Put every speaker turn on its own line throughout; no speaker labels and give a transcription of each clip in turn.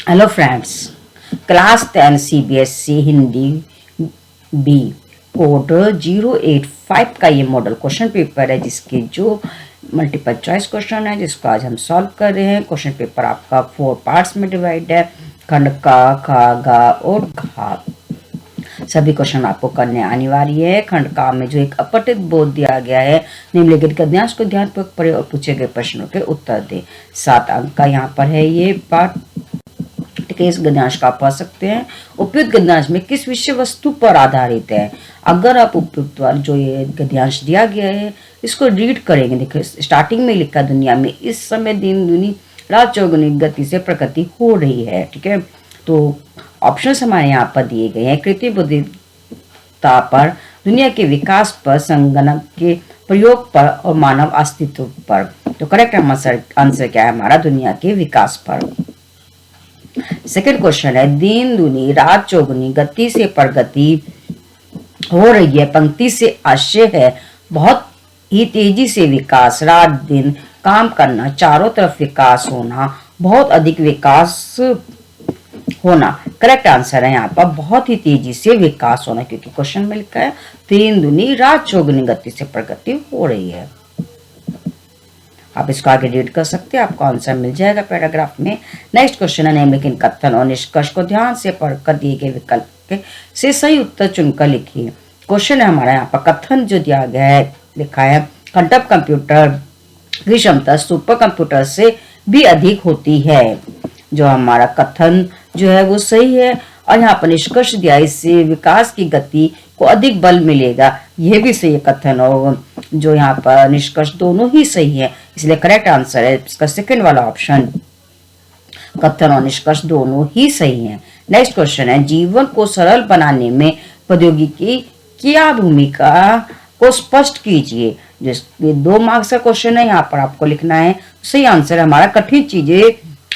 Hello friends, class 10 CBSE Hindi B code 085 का ये model question paper है, जिसके जो मल्टीपल चॉइस क्वेश्चन है जिसको आज हम सॉल्व कर रहे हैं। क्वेश्चन पेपर आपका 4 पार्ट्स में डिवाइड है। खंड का, खा, गा और घा सभी क्वेश्चन आपको करने अनिवार्य है। खंड का में जो एक अपठित बोध दिया गया है, निम्नलिखित गद्यांश को ध्यानपूर्वक पढ़े और पूछे गए प्रश्नों के उत्तर दे। 7 अंक का यहाँ पर है ये पार्ट। इस गद्यांश का आप पढ़ सकते हैं। उपयुक्त गद्यांश में किस विषय वस्तु पर आधारित है। अगर आप उपयुक्त जो ये गद्यांश दिया गया है इसको रीड करेंगे, देखिए स्टार्टिंग में लिखा, दुनिया में इस समय दिन दुनी रात चौगुनी गति से प्रगति हो रही है। ठीक है, तो ऑप्शंस हमारे यहाँ पर दिए गए हैं। कृत्रिम बुद्धिमत्ता पर, दुनिया के विकास पर, संगणक के प्रयोग पर और मानव अस्तित्व पर। तो करेक्ट आंसर क्या है हमारा? दुनिया के विकास पर। सेकेंड क्वेश्चन है, दिन दुनी रात चौगुनी गति से प्रगति हो रही है। पंक्ति से आशय है बहुत ही तेजी से विकास, रात दिन काम करना, चारों तरफ विकास होना, बहुत अधिक विकास होना। करेक्ट आंसर है यहाँ पर बहुत ही तेजी से विकास होना, क्योंकि क्वेश्चन में लिखा है दिन दुनी रात चौगुनी गति से प्रगति हो रही है। आप इसको आगे रीड कर सकते हैं, आपको आंसर मिल जाएगा पैराग्राफ में। नेक्स्ट क्वेश्चन है, निम्नलिखित कथन और निष्कर्ष को ध्यान से पढ़कर दिए गए विकल्प के से सही उत्तर चुनकर लिखिए। क्वेश्चन है हमारा यहाँ पर, कथन जो दिया गया है, लिखा है क्वांटम कंप्यूटर की क्षमता सुपर कंप्यूटर से भी अधिक होती है। जो हमारा कथन जो है वो सही है, और यहाँ पर निष्कर्ष दिया, इससे विकास की गति को अधिक बल मिलेगा, यह भी सही है कथन, और जो यहाँ पर निष्कर्ष दोनों ही सही है, इसलिए करेक्ट आंसर है इसका सेकंड वाला ऑप्शन। कथन और निष्कर्ष दोनों ही सही है। नेक्स्ट क्वेश्चन है, जीवन को सरल बनाने में प्रौद्योगिकी की क्या भूमिका को स्पष्ट कीजिए। जिसके 2 मार्क्स का क्वेश्चन है, यहाँ पर आपको लिखना है। सही आंसर हमारा, कठिन चीजें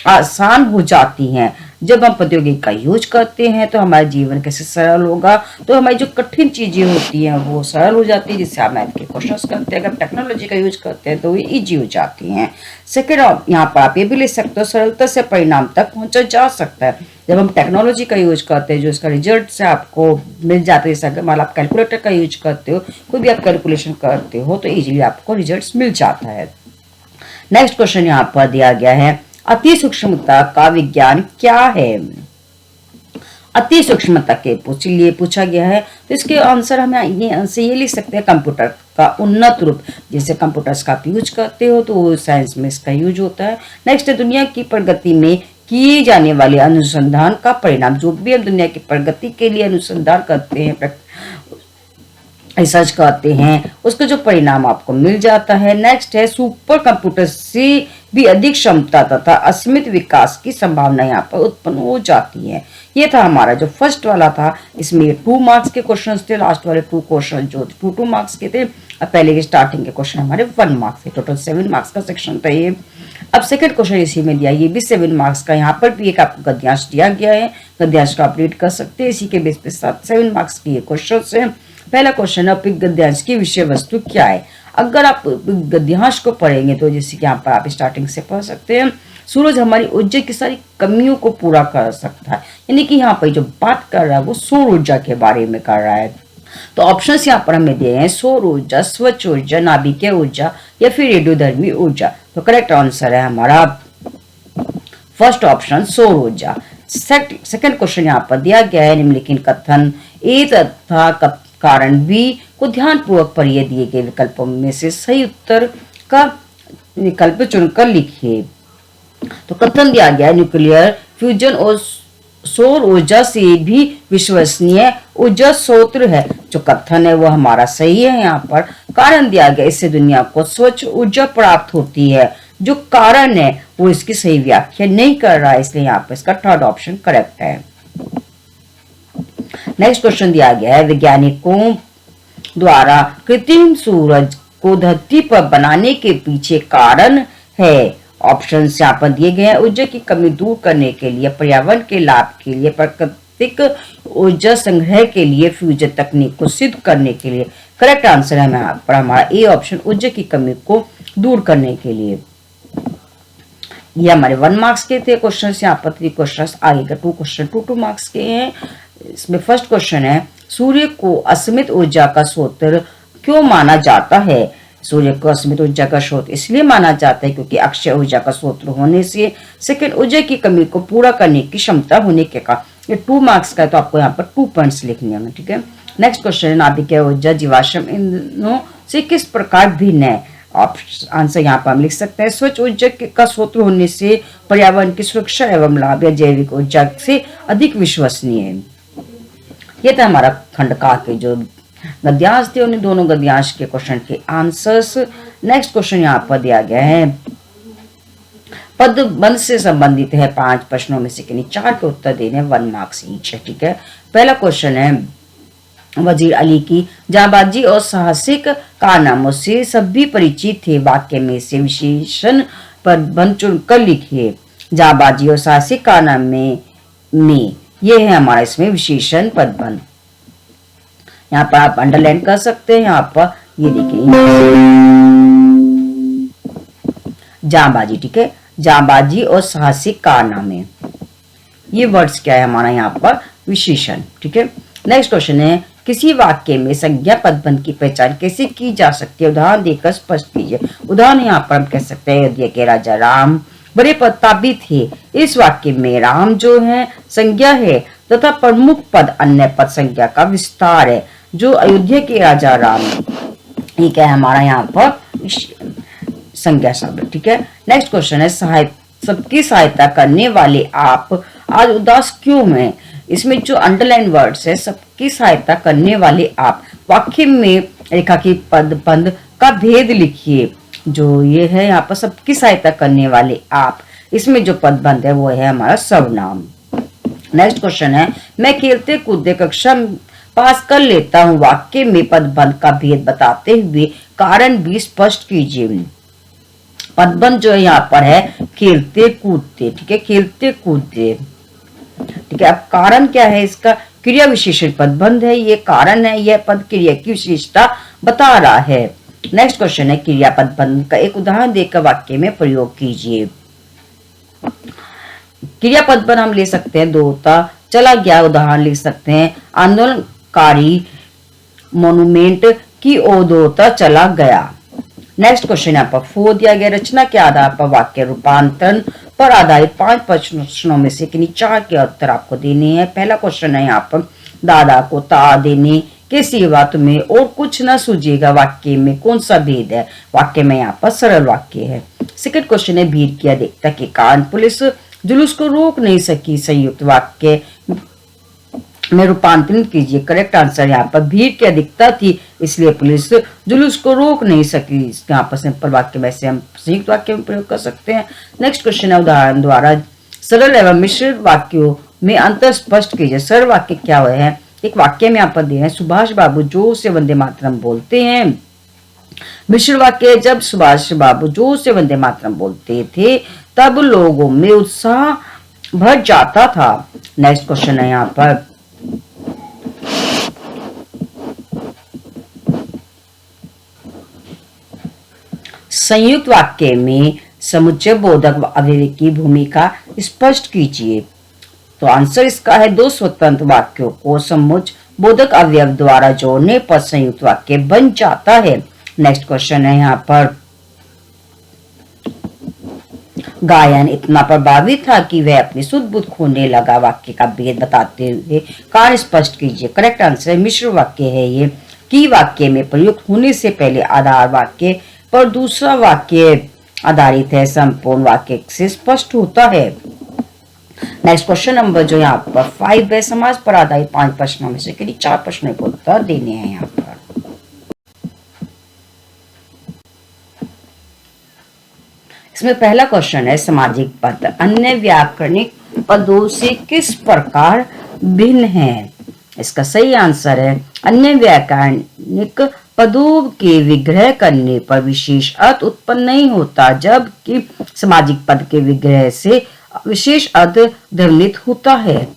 आसान हो जाती हैं। जब हम प्रौद्योगिकी का यूज करते हैं तो हमारा जीवन कैसे सरल होगा, तो हमारी जो कठिन चीजें होती हैं वो सरल हो जाती है, जिससे हम मैथ के क्वेश्चंस करते हैं। अगर टेक्नोलॉजी का यूज करते हैं तो वो इजी हो जाती हैं। सेकेंड, यहाँ पर आप ये भी लिख सकते हो, सरलता से परिणाम तक पहुंचा जा सकता है। जब हम टेक्नोलॉजी का यूज करते हैं, जो इसका रिजल्ट से आपको मिल जाता है, जैसे मान लो आप कैलकुलेटर का यूज करते हो, कोई भी आप कैलकुलेशन करते हो तो इजीली आपको रिजल्ट मिल जाता है। नेक्स्ट क्वेश्चन यहाँ पर दिया गया है, अति सूक्ष्मता का विज्ञान क्या है। अति सूक्ष्मता के लिए पूछा गया है, तो इसके आंसर हमें ये लिख सकते हैं, कंप्यूटर का उन्नत रूप। जैसे कंप्यूटर्स का आप यूज करते हो तो साइंस में इसका यूज होता है। नेक्स्ट है, दुनिया की प्रगति में किए जाने वाले अनुसंधान का परिणाम। जो भी हम दुनिया की प्रगति के लिए अनुसंधान करते हैं, रिसर्च करते हैं, उसका जो परिणाम आपको मिल जाता है। नेक्स्ट है, सुपर कंप्यूटर से भी अधिक क्षमता तथा असीमित विकास की संभावना यहाँ पर उत्पन्न हो जाती है। ये था हमारा जो फर्स्ट वाला था, इसमें 2 मार्क्स के क्वेश्चन थे। लास्ट वाले 2 क्वेश्चन जो 2 मार्क्स के थे, और पहले के स्टार्टिंग के क्वेश्चन हमारे 1 मार्क्स थे। टोटल 7 मार्क्स का सेक्शन था ये। अब सेकंड क्वेश्चन इसी में दिया, ये भी 7 मार्क्स का। यहाँ पर भी एक आपको गद्यांश दिया गया है, गद्यांश को आप रीड कर सकते हैं। इसी के बेस पे 7 मार्क्स की ये क्वेश्चन है। पहला क्वेश्चन है, उपयुक्त गद्यांश की विषय वस्तु क्या है। अगर आप गद्यांश को पढ़ेंगे तो जैसे कि यहाँ पर आप स्टार्टिंग से पढ़ सकते हैं, सूरज हमारी ऊर्जा की सारी कमियों को पूरा कर सकता है। यानी कि यहाँ पर जो बात कर रहा है वो सौर ऊर्जा के बारे में कर रहा है। तो ऑप्शंस यहाँ पर हमें दिए हैं, सौर ऊर्जा, स्वच्छ ऊर्जा, नाभिकीय ऊर्जा या फिर रेडियोधर्मी ऊर्जा। तो करेक्ट आंसर है हमारा फर्स्ट ऑप्शन, सौर ऊर्जा। सेकंड क्वेश्चन यहाँ पर दिया गया है, निम्नलिखित कथन ए तथा कारण बी को ध्यानपूर्वक पढ़िए, दिए गए विकल्पों में से सही उत्तर का विकल्प चुनकर लिखिए। तो कथन दिया गया है, न्यूक्लियर फ्यूजन और सौर ऊर्जा से भी विश्वसनीय ऊर्जा स्रोत है। जो कथन है वो हमारा सही है। यहाँ पर कारण दिया गया, इससे दुनिया को स्वच्छ ऊर्जा प्राप्त होती है। जो कारण है वो इसकी सही व्याख्या नहीं कर रहा है, इसलिए यहाँ पर इसका थर्ड ऑप्शन करेक्ट है। नेक्स्ट क्वेश्चन दिया गया है, वैज्ञानिकों द्वारा कृत्रिम सूरज को धरती पर बनाने के पीछे कारण है। ऑप्शन यहाँ पर दिए गए हैं, ऊर्जा की कमी दूर करने के लिए, पर्यावरण के लाभ के लिए, प्राकृतिक ऊर्जा संग्रह के लिए, फ्यूजन तकनीक को सिद्ध करने के लिए। करेक्ट आंसर है हमारा ए ऑप्शन, ऊर्जा की कमी को दूर करने के लिए। ये हमारे 1 मार्क्स के थे क्वेश्चन। यहाँ पर 3 क्वेश्चन, आगे का 2 क्वेश्चन 2 मार्क्स के हैं। इसमें फर्स्ट क्वेश्चन है, सूर्य को असीमित ऊर्जा का स्रोत क्यों माना जाता है? सूर्य को असीमित ऊर्जा का स्रोत इसलिए माना जाता है क्योंकि अक्षय ऊर्जा का स्रोत होने से, सेकंड ऊर्जा की कमी को पूरा करने की क्षमता होने के कारण। ये 2 मार्क्स का है, तो आपको यहाँ पर 2 पॉइंट्स लिखने हैं, ठीक है। नेक्स्ट क्वेश्चन है, नाभिकीय ऊर्जा जीवाश्म ईंधनों से किस प्रकार भिन्न है? आंसर यहाँ पर हम लिख सकते हैं, स्वच्छ ऊर्जा का स्रोत होने से पर्यावरण की सुरक्षा एवं लाभ या जैविक ऊर्जा से अधिक विश्वसनीय है। ये था हमारा खंड का के जो गद्यांश थे, उन दोनों गद्यांश के क्वेश्चन के आंसर्स। नेक्स्ट क्वेश्चन यहाँ पर दिया गया है, पद बंध से संबंधित है 5 प्रश्नों में से किन्हीं 4 के उत्तर देने, 1 मार्क्स ईच है, ठीक है। पहला क्वेश्चन है, वजीर अली की जाबाजी और साहसिक कारनामों से सभी परिचित थे, वाक्य में से विशेषण पदबंध चुनकर लिखिए। जाबाजी और साहसिक कारनामे में ये है हमारा इसमें विशेषण पदबंध। यहाँ पर आप अंडरलाइन कर सकते हैं। यहाँ पर ये देखिए जाबाजी, ठीक है, जाबाजी और साहसिक कारनामे, ये वर्ड्स क्या है हमारा यहाँ पर विशेषण, ठीक है। नेक्स्ट क्वेश्चन है, किसी वाक्य में संज्ञा पदबंध की पहचान कैसे की जा सकती है? उदाहरण देकर स्पष्ट कीजिए। उदाहरण यहाँ पर हम कह सकते हैं, अयोध्या के राजा राम बड़े प्रतापी थे। इस वाक्य में राम जो है संज्ञा है तथा प्रमुख पद अन्य पद संज्ञा का विस्तार है, जो अयोध्या के राजा राम, ये क्या है हमारा यहाँ पर संज्ञा शब्द, ठीक है। नेक्स्ट क्वेश्चन है, सबकी सहायता करने वाले आप आज उदास क्यों हैं? इसमें जो अंडरलाइन वर्ड्स है, सबकी सहायता करने वाले आप, वाक्य में रेखा की पदबंध का भेद लिखिए। जो ये है यहाँ पर सबकी सहायता करने वाले आप, इसमें जो पदबंध है वो है हमारा सर्वनाम। नेक्स्ट क्वेश्चन है, मैं खेलते कूदते कक्षा पास कर लेता हूँ, वाक्य में पदबंध का भेद बताते हुए कारण भी स्पष्ट कीजिए। पदबंध जो है यहाँ पर है खेलते कूदते, ठीक है, खेलते कूदते, ठीक है। अब कारण क्या है इसका? क्रिया विशेषण पदबंध है, ये कारण है, यह पद क्रिया की विशेषता बता रहा है। नेक्स्ट क्वेश्चन है, क्रिया पदबंध का एक उदाहरण देकर वाक्य में प्रयोग कीजिए। क्रिया पदबंध हम ले सकते हैं, दौड़ता चला गया, उदाहरण लिख सकते हैं, आंदोलनकारी मोन्यूमेंट की ओर दौड़ता चला गया। नेक्स्ट क्वेश्चन यहाँ पर 4 दिया गया, रचना के आधार पर वाक्य रूपांतरण पर आधारित 5 प्रश्नों में से किन्हीं 4 के उत्तर आपको देने हैं। पहला क्वेश्चन है यहाँ पर, दादा को ता देने के सिवा तुम्हें और कुछ न सूझेगा, वाक्य में कौन सा भेद है? वाक्य में यहाँ पर सरल वाक्य है। सेकंड क्वेश्चन है, भीड़ की अधिकता के कारण पुलिस जुलूस को रोक नहीं सकी, संयुक्त वाक्य में रूपांतरित कीजिए। करेक्ट आंसर यहाँ पर भीड़ की अधिकता थी इसलिए पुलिस जुलूस को रोक नहीं सकी। यहाँ पर सिंपल वाक्य में से हम संयुक्त वाक्य में प्रयोग कर सकते हैं। नेक्स्ट क्वेश्चन है, उदाहरण द्वारा सरल एवं मिश्र वाक्यों में अंतर स्पष्ट कीजिए। सरल वाक्य क्या हुए हैं? एक वाक्य में यहाँ पर दे रहे हैं, सुभाष बाबू जोर से वंदे मातरम बोलते हैं। मिश्र वाक्य, जब सुभाष बाबू जोर से वंदे मातरम बोलते थे तब लोगों में उत्साह भर जाता था। नेक्स्ट क्वेश्चन है यहाँ पर, संयुक्त वाक्य में समुच्चय बोधक अवयव की भूमिका स्पष्ट कीजिए। तो आंसर इसका है, 2 स्वतंत्र वाक्यों को समुच्चय बोधक अवयव द्वारा जोड़ने पर संयुक्त वाक्य बन जाता है। नेक्स्ट क्वेश्चन है यहाँ पर, गायन इतना प्रभावित था कि वह अपनी सुध बुध खोने लगा, वाक्य का भेद बताते हुए कारण स्पष्ट कीजिए। करेक्ट आंसर मिश्र वाक्य है ये, की वाक्य में प्रयुक्त होने से पहले आधार वाक्य पर दूसरा वाक्य आधारित है, संपूर्ण वाक्य से स्पष्ट होता है। नेक्स्ट क्वेश्चन नंबर जो यहाँ पर 5 है, समाज पर आधारित 5 प्रश्नों में से किन्हीं 4 प्रश्नों को उत्तर देने हैं। यहाँ पर इसमें पहला क्वेश्चन है, सामाजिक पद अन्य व्याकरणिक पदों से किस प्रकार भिन्न है? इसका सही आंसर है, अन्य व्याकरणिक पदों के विग्रह करने पर विशेष अर्थ उत्पन्न नहीं होता, जबकि सामाजिक पद के विग्रह से विशेष अर्थ ध्वनित होता है।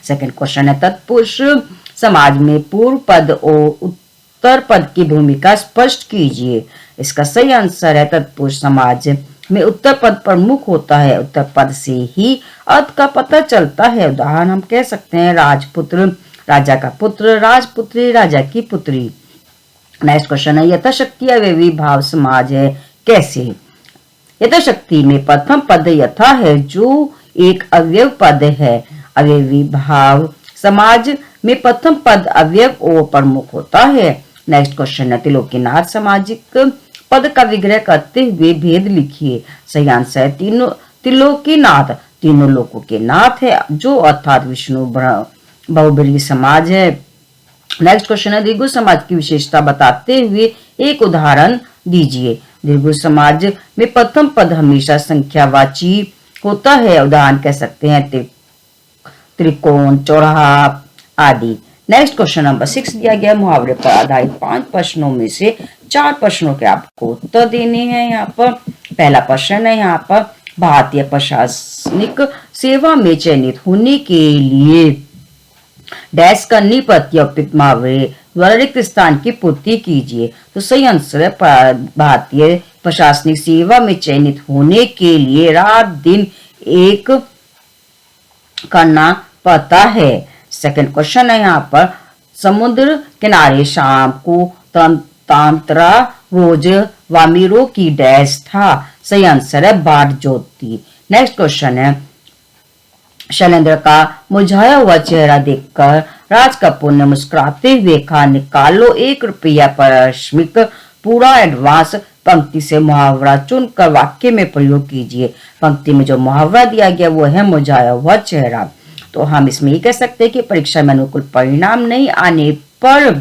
सेकंड क्वेश्चन है, तत्पुरुष समाज में पूर्व पद और उत्तर पद की भूमिका स्पष्ट कीजिए। इसका सही आंसर है, तत्पुरुष समाज में उत्तर पद प्रमुख होता है। उत्तर पद से ही अर्थ का पता चलता है। उदाहरण हम कह सकते हैं राजपुत्र, राजा का पुत्र, राजपुत्री, राजा की पुत्री। नेक्स्ट क्वेश्चन है यथाशक्ति अवयवी भाव समाज है कैसे? यथाशक्ति में प्रथम पद यथा है जो एक अवयव पद है। अवयवी भाव समाज में प्रथम पद अवयव और प्रमुख होता है। नेक्स्ट क्वेश्चन है त्रिलोकीनाथ सामाजिक पद का विग्रह करते हुए भेद लिखिए। सही आंसर है त्रिलोकीनाथ तीनों लोकों के नाथ है, जो अर्थात विष्णु बहुब्रीहि समाज है। नेक्स्ट क्वेश्चन है द्विगु समाज की विशेषता बताते हुए एक उदाहरण दीजिए। द्विगु समाज में प्रथम पद हमेशा संख्यावाची होता है। उदाहरण कह सकते हैं त्रिकोण, चौराहा आदि। नेक्स्ट क्वेश्चन नंबर 6 दिया गया मुहावरे पर आधारित 5 प्रश्नों में से 4 प्रश्नों के आपको उत्तर देने हैं। यहाँ पर पहला प्रश्न है यहाँ पर भारतीय प्रशासनिक सेवा में चयनित होने के लिए डैश करनी पड़ती है उपयुक्त मुहावरे द्वारा रिक्त स्थान की पूर्ति कीजिए। तो सही आंसर है भारतीय प्रशासनिक सेवा में चयनित होने के लिए रात दिन एक करना पड़ता है। सेकंड क्वेश्चन है यहाँ पर समुद्र किनारे शाम को तांत्रा रोज वामिरों की डैश था। सही आंसर है बाट ज्योति। नेक्स्ट क्वेश्चन है शैलेंद्र का मुरझाया हुआ चेहरा देखकर राज कपूर ने मुस्कुराते हुए कहा निकालो 1 रुपया पारिश्रमिक पूरा एडवांस। पंक्ति से मुहावरा चुनकर वाक्य में प्रयोग कीजिए। पंक्ति में जो मुहावरा दिया गया वो है मुरझाया हुआ चेहरा। तो हम इसमें ये कह सकते हैं कि परीक्षा में अनुकूल परिणाम नहीं आने पर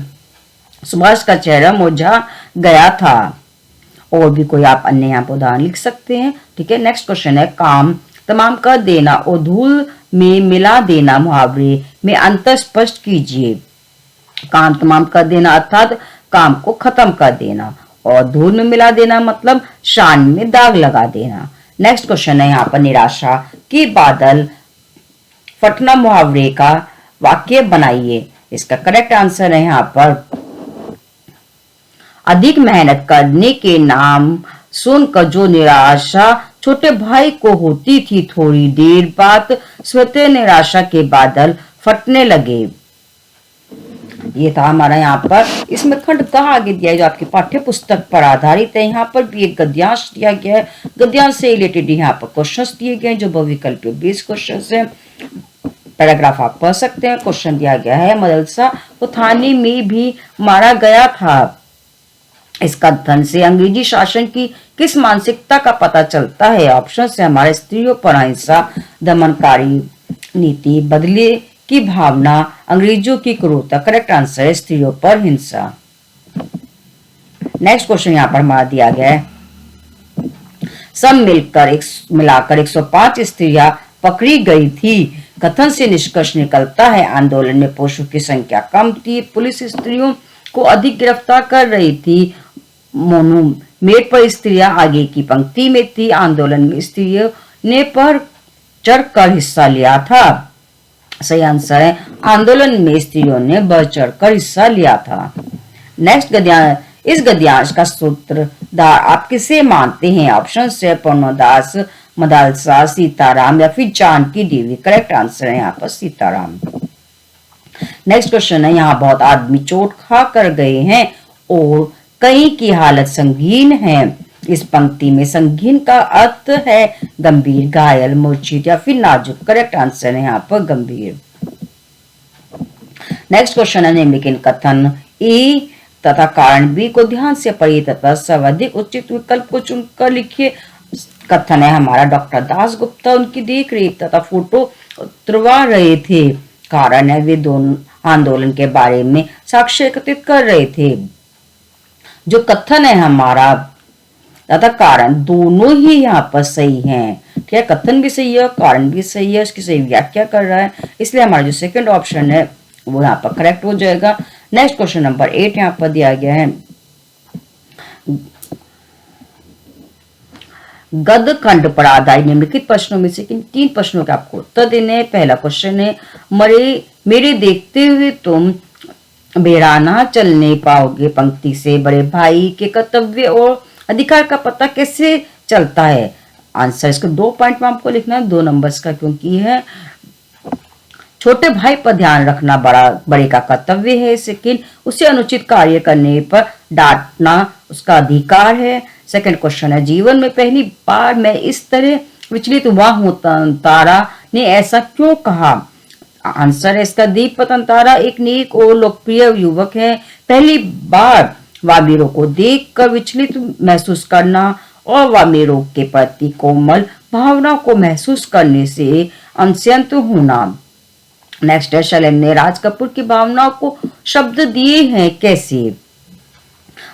सुभाष का चेहरा मुरझा गया था। और भी कोई आप अन्य यहाँ पर उदाहरण लिख सकते हैं। ठीक है। नेक्स्ट क्वेश्चन है काम तमाम कर देना और धूल में मिला देना मुहावरे में अंतर स्पष्ट कीजिए। काम तमाम कर देना अर्थात काम को खत्म कर देना और धूल में मिला देना मतलब शान में दाग लगा देना। नेक्स्ट क्वेश्चन है यहाँ पर निराशा के बादल फटना मुहावरे का वाक्य बनाइए। इसका करेक्ट आंसर है यहाँ पर अधिक मेहनत करने के नाम सुनकर जो निराशा छोटे भाई को होती थी थोड़ी देर बाद स्वतः निराशा के बादल फटने लगे। ये था हमारा यहाँ पर। इसमें खंड कहा आगे दिया है जो आपकी पाठ्य पुस्तक पर आधारित है। यहाँ पर भी एक गद्यांश दिया गया है। गद्यांश से रिलेटेड यहाँ पर क्वेश्चंस दिए गए जो बहुविकल्पीय 20 क्वेश्चंस है। पैराग्राफ आप पढ़ सकते हैं। क्वेश्चन दिया गया है मदरसा को थाने में भी मारा गया था। इस कथन से अंग्रेजी शासन की किस मानसिकता का पता चलता है? ऑप्शन से हमारे स्त्रियों पर अहिंसा, दमनकारी नीति, बदले की भावना, अंग्रेजों की क्रूरता। करेक्ट आंसर है स्त्रियों पर हिंसा। नेक्स्ट क्वेश्चन यहाँ पर हमारा दिया गया है सब मिलाकर 105 स्त्रियां पकड़ी गई थी। कथन से निष्कर्ष निकलता है आंदोलन में पुरुषों की संख्या कम थी, पुलिस स्त्रियों को अधिक गिरफ्तार कर रही थी, मोनूमेंट पर स्त्रियां आगे की पंक्ति में थी, आंदोलन में स्त्रियों ने पर चढ़कर हिस्सा लिया था। सही आंसर है आंदोलन में स्त्रियों ने बढ़ चढ़कर हिस्सा लिया था। नेक्स्ट गद्यांश, इस गद्यांश का सूत्रधार आप किसे मानते हैं? ऑप्शन से पूर्णदास, मदालसा, सीताराम या फिर जानकी देवी। करेक्ट आंसर है यहाँ पर सीताराम। नेक्स्ट क्वेश्चन है यहाँ बहुत आदमी चोट खा कर गए हैं और कई की हालत संगीन है। इस पंक्ति में संगीन का अर्थ है गंभीर, घायल, मूर्छित या फिर नाजुक। करेक्ट आंसर है यहाँ पर गंभीर। नेक्स्ट क्वेश्चन है निम्नलिखित कथन ए तथा कारण बी को ध्यान से पढ़िए तथा सर्वाधिक उचित विकल्प को चुनकर लिखिए। कथन है हमारा डॉक्टर दास गुप्ता उनकी देख रेख तथा फोटो उतरवा रहे थे। कारण है वे दोनों आंदोलन के बारे में साक्ष्य एकत्रित कर रहे थे। जो कथन है हमारा तथा कारण दोनों ही यहाँ पर सही हैं। ठीक है। कथन भी सही है और कारण भी सही है, उसकी सही व्याख्या कर रहा है, इसलिए हमारा जो सेकंड ऑप्शन है वो यहाँ पर करेक्ट हो जाएगा। नेक्स्ट क्वेश्चन नंबर 8 यहाँ पर दिया गया है गद खंड पर आधारित निम्नलिखित प्रश्नों में से किन 3 प्रश्नों के आपको उत्तर देने हैं। पहला क्वेश्चन है मेरे देखते हुए तुम बेराना चलने पाओगे। पंक्ति से बड़े भाई के कर्तव्य और अधिकार का पता कैसे चलता है? आंसर इसको 2 पॉइंट में आपको लिखना है, 2 नंबर्स का, क्योंकि है छोटे भाई पर ध्यान रखना बड़े का कर्तव्य है। सेकंड, उसे अनुचित कार्य करने पर डांटना उसका अधिकार है। सेकंड क्वेश्चन है, जीवन में पहली बार मैं इस तरह विचलित हुआ हूं, तारा ने ऐसा क्यों कहा? आंसर है इसका, दीप तारा एक नेक और लोकप्रिय युवक है। पहली बार वामीरो को देखकर विचलित महसूस करना और वामीरो के प्रति कोमल भावना को महसूस करने से अंशयंत होना। नेक्स्ट है, शैलेंद्र ने राज कपूर की भावनाओं को शब्द दिए हैं, कैसे?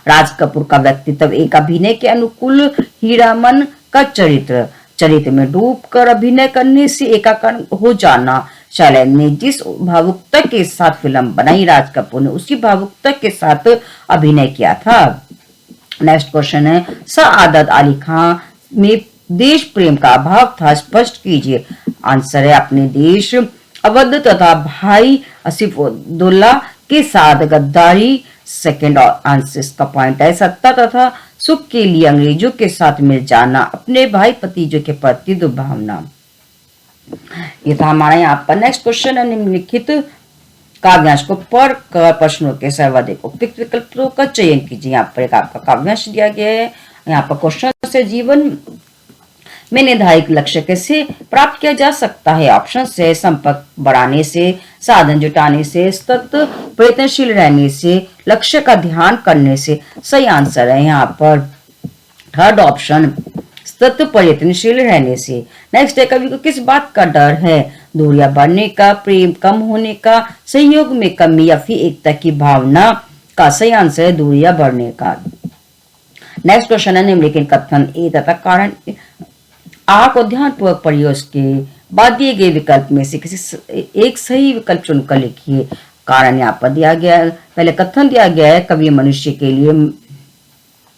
राज कपूर का व्यक्तित्व एक अभिनय के अनुकूल हीरामन का चरित्र में डूबकर अभिनय करने से एकाकार हो जाना। शैलेंद्र ने जिस भावुकता के साथ फिल्म बनाई, राज कपूर ने उसी भावुकता के साथ अभिनय किया था। नेक्स्ट क्वेश्चन है, सआदत अली खान में देश प्रेम का अभाव था, स्पष्ट कीजिए। आंसर है, अपने देश अवध तथा भाई आसिफउद्दौला के साथ गद्दारी। सेकंड आंसर का पॉइंट है, सत्ता तथा सुख के लिए अंग्रेजों के साथ मिल जाना, अपने भाई भतीजों के प्रति दुर्भावना। ये था हमारा यहाँ पर। नेक्स्ट क्वेश्चन है, निम्नलिखित काव्यांश को पढ़कर प्रश्नों के सर्वाधिक उपयुक्त विकल्पों का चयन कीजिए। यहाँ पर एक आपका काव्यांश दिया गया है। यहाँ पर क्वेश्चन से, जीवन में निर्धारित लक्ष्य कैसे प्राप्त किया जा सकता है? ऑप्शन से, संपर्क बढ़ाने से, साधन जुटाने से, सतत प्रयत्नशील रहने से, लक्ष्य का ध्यान करने से। सही आंसर है यहाँ पर थर्ड ऑप्शन, सतत प्रयत्नशील रहने से। नेक्स्ट है, कवि को किस बात का डर है? दूरियां बढ़ने का, प्रेम कम होने का, सहयोग में कमी या फिर एकता की भावना का। सही आंसर है दूरियां बढ़ने का। नेक्स्ट क्वेश्चन है, निम्नलिखित कथन ए तथा कारण आ को ध्यानपूर्वक पढ़िए, उसके बाद दिए गए विकल्प में से किसी एक सही विकल्प चुनकर लिखिए। कारण यहाँ पर दिया गया है, पहले कथन दिया गया है, कवि मनुष्य के लिए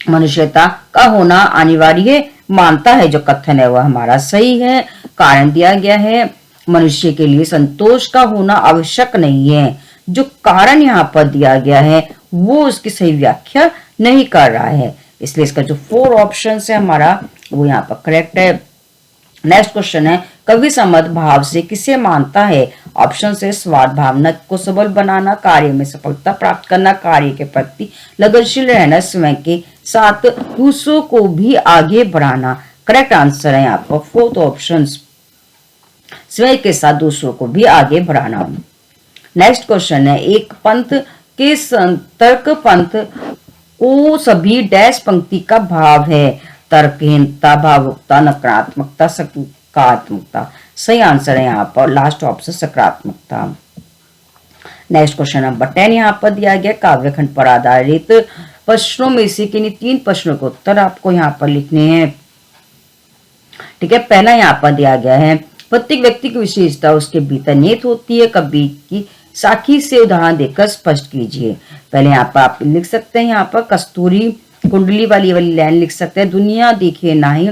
मनुष्यता का होना अनिवार्य मानता है। जो कथन है वह हमारा सही है। कारण दिया गया है, मनुष्य के लिए संतोष का होना आवश्यक नहीं है। जो कारण यहाँ पर दिया गया है वो उसकी सही व्याख्या नहीं कर रहा है, इसलिए इसका जो 4 ऑप्शन है हमारा वो यहाँ पर करेक्ट है। नेक्स्ट क्वेश्चन है, कवि समद भाव से किसे मानता है? ऑप्शन से, स्वार्थ भावना को सबल बनाना, कार्य में सफलता प्राप्त करना, कार्य के प्रति लगनशील रहना, स्वयं के साथ दूसरों को भी आगे बढ़ाना। करेक्ट आंसर है यहाँ पर 4th ऑप्शन, स्वयं के साथ दूसरों को भी आगे बढ़ाना। नेक्स्ट क्वेश्चन है, एक पंथ के तर्क पंथ को सभी डैश पंक्ति का भाव है? तर्कहीनता, भावुकता, नकारात्मकता, सकारात्मकता। सही आंसर है यहाँ पर लास्ट ऑप्शन, सकारात्मकता। नेक्स्ट क्वेश्चन नंबर 10 यहाँ पर दिया गया, काव्यखंड पर आधारित प्रश्नों में से किन्हीं 3 प्रश्नों के उत्तर आपको यहाँ पर लिखने हैं। ठीक है, पहला यहाँ पर दिया गया है, प्रत्येक व्यक्ति की विशेषता उसके भीतर निहित होती है, कवि की साखी से उदाहरण देकर स्पष्ट कीजिए। पहले यहाँ पर आप लिख सकते हैं, यहाँ पर कस्तूरी कुंडली वाली लाइन लिख सकते हैं, दुनिया देखे नहीं।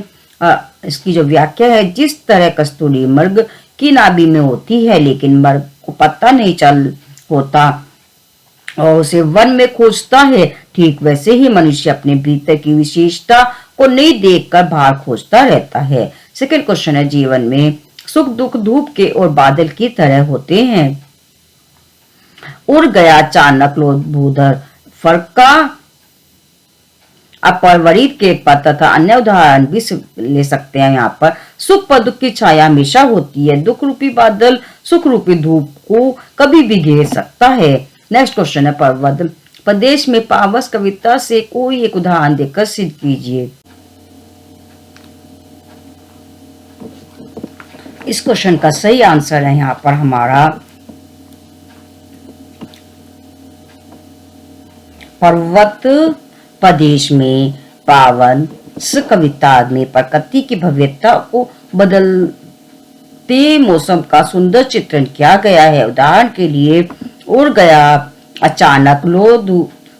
इसकी जो व्याख्या है, जिस तरह कस्तूरी मर्ग की नाभि में होती है लेकिन मर्ग को पता नहीं चल होता और उसे वन में खोजता है, ठीक वैसे ही मनुष्य अपने भीतर की विशेषता को नहीं देखकर बाहर खोजता रहता है। सेकंड क्वेश्चन है, जीवन में सुख दुख धूप के और बादल की तरह होते हैं। उड़ गया अचानक लोध भूधर, फरका अपरिवर्तित के पद तथा अन्य उदाहरण भी ले सकते हैं। यहाँ पर सुख पर दुख की छाया हमेशा होती है, दुख रूपी बादल सुख रूपी धूप को कभी भी घेर सकता है। नेक्स्ट क्वेश्चन है, पर्वत प्रदेश में पावस कविता से कोई एक उदाहरण देकर सिद्ध कीजिए। इस क्वेश्चन का सही आंसर है यहाँ पर हमारा पर्वत प्रदेश में पावन कविता में प्रकृति की भव्यता को बदलते मौसम का सुंदर चित्रण किया गया है। उदाहरण के लिए, उड़ गया अचानक लो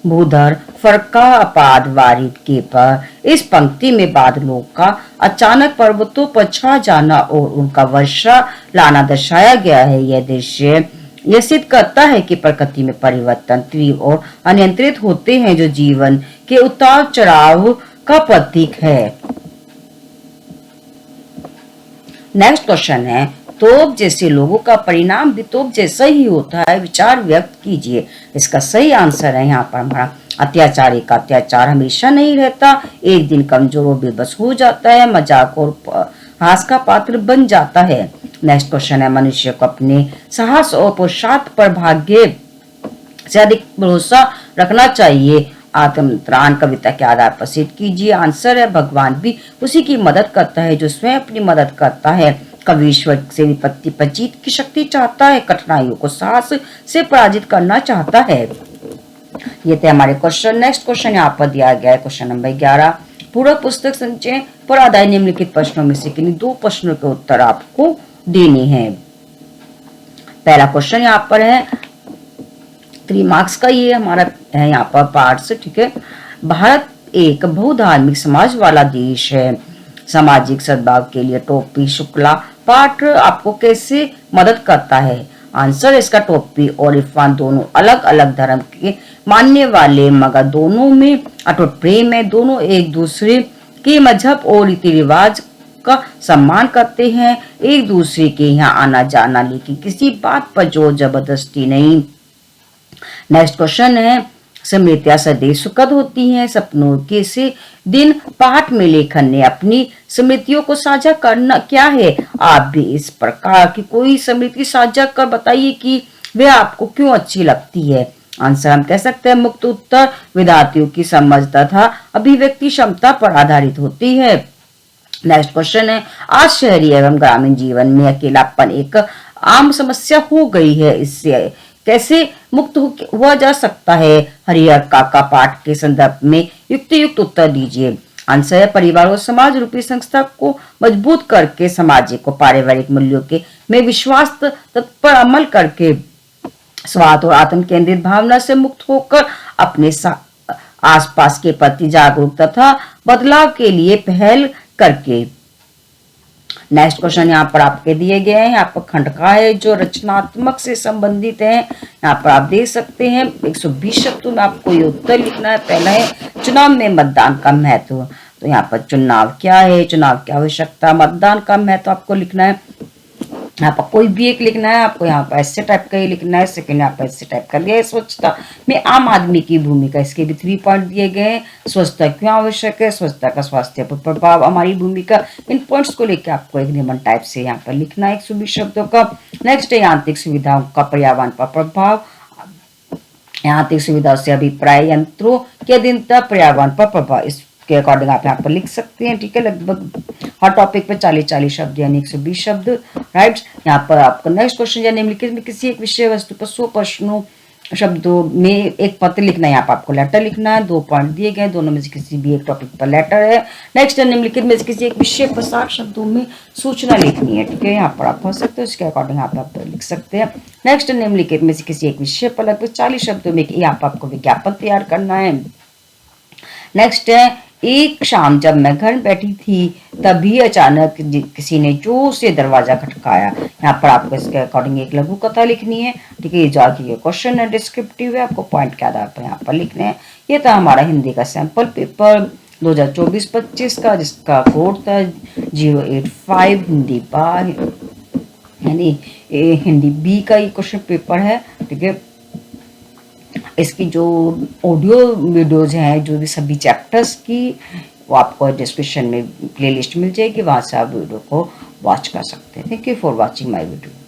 भूधर, फरका अपाद वारिद के पर। इस पंक्ति में बादलों का अचानक पर्वतों पर छा जाना और उनका वर्षा लाना दर्शाया गया है। यह दृश्य यह सिद्ध करता है कि प्रकृति में परिवर्तन तीव्र और अनियंत्रित होते हैं, जो जीवन के उतार चढ़ाव का प्रतीक है। नेक्स्ट क्वेश्चन है, तोप जैसे लोगों का परिणाम भी तोप जैसा ही होता है, विचार व्यक्त कीजिए। इसका सही आंसर है यहाँ पर हमारा अत्याचारी का अत्याचार हमेशा नहीं रहता, एक दिन कमजोर और बेबस हो जाता है, मजाक और हास का पात्र बन जाता है। नेक्स्ट क्वेश्चन है, मनुष्य को अपने साहस और पुरुषार्थ पर भाग्य से अधिक भरोसा रखना चाहिए। आत्मत्राण कविता के आधार पर सिद्ध कीजिए। आंसर है, भगवान भी उसी की मदद करता है जो स्वयं अपनी मदद करता है। कवि ईश्वर से विपत्ति पर जीत की शक्ति चाहता है, कठिनाइयों को साहस से पराजित करना चाहता है। ये थे हमारे क्वेश्चन। नेक्स्ट क्वेश्चन यहाँ पर दिया गया है क्वेश्चन नंबर 11, पूरक पुस्तक संचय पर आधारित निम्नलिखित प्रश्नों में से किन्हीं 2 प्रश्नों के उत्तर आपको देने हैं। पहला क्वेश्चन यहाँ पर है 3 मार्क्स का, ये हमारा है यहाँ पर पार्ट्स, ठीक है। भारत एक बहुधार्मिक समाज वाला देश है, सामाजिक सद्भाव के लिए टोपी शुक्ला पाठ आपको कैसे मदद करता है? आंसर इसका, टोपी और इरफान दोनों अलग अलग धर्म के मानने वाले मगर दोनों में अटूट प्रेम है। दोनों एक दूसरे के मजहब और रीति रिवाज का सम्मान करते हैं, एक दूसरे के यहाँ आना जाना, लेकिन किसी बात पर जोर जबरदस्ती नहीं। नेक्स्ट क्वेश्चन है, स्मृतियां सदैव सुखद होती हैं, सपनों के से दिन पाठ में लेखन ने अपनी स्मृतियों को साझा करना क्या है? आप भी इस प्रकार की कोई स्मृति साझा कर बताइए कि वे आपको क्यों अच्छी लगती है। आंसर हम कह सकते हैं, मुक्त उत्तर विद्यार्थियों की समझ तथा अभिव्यक्ति क्षमता पर आधारित होती है। नेक्स्ट क्वेश्चन है, आज शहरी एवं ग्रामीण जीवन में अकेलापन एक आम समस्या हो गई है, इससे कैसे मुक्त हुआ जा सकता है? हरिहर काका पाठ के संदर्भ में युक्त उत्तर दीजिए। आंसर है, परिवार और समाज रूपी संस्था को मजबूत करके, सामाजिक और पारिवारिक मूल्यों के में विश्वास तत्पर अमल करके, स्वार्थ और आत्म केंद्रित भावना से मुक्त होकर अपने आसपास के प्रति जागरूक तथा बदलाव के लिए पहल करके। नेक्स्ट क्वेश्चन यहाँ पर आपके दिए गए हैं, यहाँ पर खंडका है जो रचनात्मक से संबंधित है। यहाँ पर आप देख सकते हैं 120 शब्दों में आपको ये उत्तर लिखना है। पहला है, चुनाव में मतदान का महत्व। तो यहाँ पर चुनाव क्या है, चुनाव की आवश्यकता, मतदान का महत्व आपको लिखना है। यहाँ पर कोई भी एक लिखना है आपको, यहाँ पर ऐसे टाइप का ही लिखना है। सेकंड यहाँ पर ऐसे टाइप कर दिया है, स्वच्छता में आम आदमी की भूमिका, इसके भी 3 पॉइंट दिए गए हैं। स्वच्छता क्यों आवश्यक है, स्वच्छता का स्वास्थ्य पर प्रभाव, हमारी भूमिका, इन पॉइंट्स को लेकर आपको एक निबंध टाइप से यहाँ पर लिखना है 120 शब्दों का। नेक्स्ट है, यांत्रिक सुविधाओं का पर्यावरण पर प्रभाव, यांत्रिक सुविधाओं से अभिप्राय, यंत्रों की अधीनता, पर्यावरण पर प्रभाव, इसके अकॉर्डिंग आप यहाँ पर लिख सकते हैं, ठीक है। लगभग हर टॉपिक पे 40-40 शब्द यानी 120 शब्द, राइट। यहाँ पर आपका नेक्स्ट क्वेश्चन या निम्नलिखित में किसी एक विषय वस्तु पर 100 प्रश्नों शब्दों में एक पत्र लिखना है। यहाँ पर आपको लेटर लिखना है, 2 पॉइंट दिए गए, दोनों में से किसी भी एक टॉपिक पर लेटर है। नेक्स्ट है, निम्नलिखित में से किसी एक विषय पर 60 शब्दों में सूचना लिखनी है, ठीक है। यहाँ पर आप पढ़ सकते हो, इसके अकॉर्डिंग आप लिख सकते हैं। नेक्स्ट, निम्नलिखित में से किसी एक विषय पर लगभग 40 शब्दों में यहाँ पर आपको विज्ञापन तैयार करना है। नेक्स्ट है, एक शाम जब मैं घर बैठी थी तभी अचानक किसी ने जोर से दरवाजा खटकाया। यहाँ पर आपको इसके अकॉर्डिंग एक लघु कथा लिखनी है, ठीक है। ये जो क्वेश्चन है डिस्क्रिप्टिव है, आपको पॉइंट के आधार पर यहाँ पर लिखने हैं। ये था हमारा हिंदी का सैंपल पेपर 2024-25 का, जिसका कोड था 085 हिंदी बा, यानी हिंदी बी का ये क्वेश्चन पेपर है, ठीक है। इसकी जो ऑडियो वीडियोज हैं, जो भी सभी चैप्टर्स की, वो आपको डिस्क्रिप्शन में प्लेलिस्ट मिल जाएगी, वहां से आप वीडियो को वॉच कर सकते हैं। Thank you for watching my video.